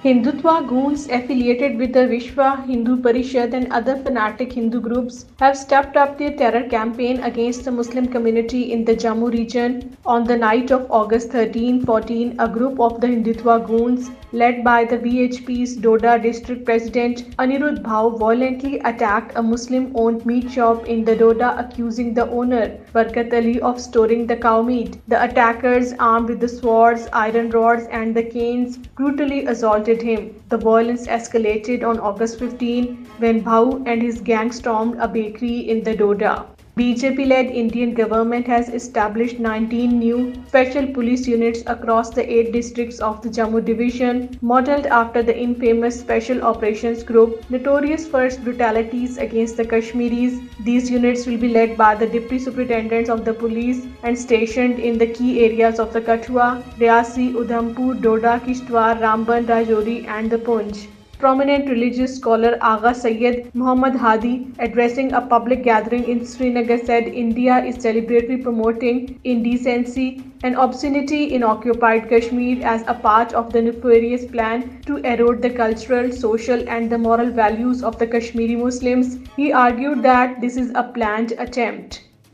Hindutva goons affiliated with the Vishwa Hindu Parishad and other fanatic Hindu groups have stepped up their terror campaign against the Muslim community in the Jammu region. On the night of August 13-14, a group of the Hindutva goons, led by the VHP's Doda district president Anirudh Bhau, violently attacked a Muslim-owned meat shop in the Doda, accusing the owner, Barkat Ali, of storing the cow meat. The attackers, armed with the swords, iron rods, and the canes, brutally assaulted him. The violence escalated on August 15 when Bhau and his gang stormed a bakery in the Doda. BJP-led Indian government has established 19 new special police units across the 8 districts of the Jammu division, modelled after the infamous Special Operations Group, notorious for its brutalities against the Kashmiris. These units will be led by the Deputy Superintendents of the police and stationed in the key areas of the Kathua, Reasi, Udhampur, Doda, Kishtwar, Ramban, Rajouri and the Poonch. Prominent religious scholar Agha Sayyid Muhammad Hadi, addressing a public gathering in Srinagar, said India is deliberately promoting indecency and obscenity in occupied Kashmir as a part of the nefarious plan to erode the cultural, social and the moral values of the Kashmiri Muslims. He argued that this is a planned attempt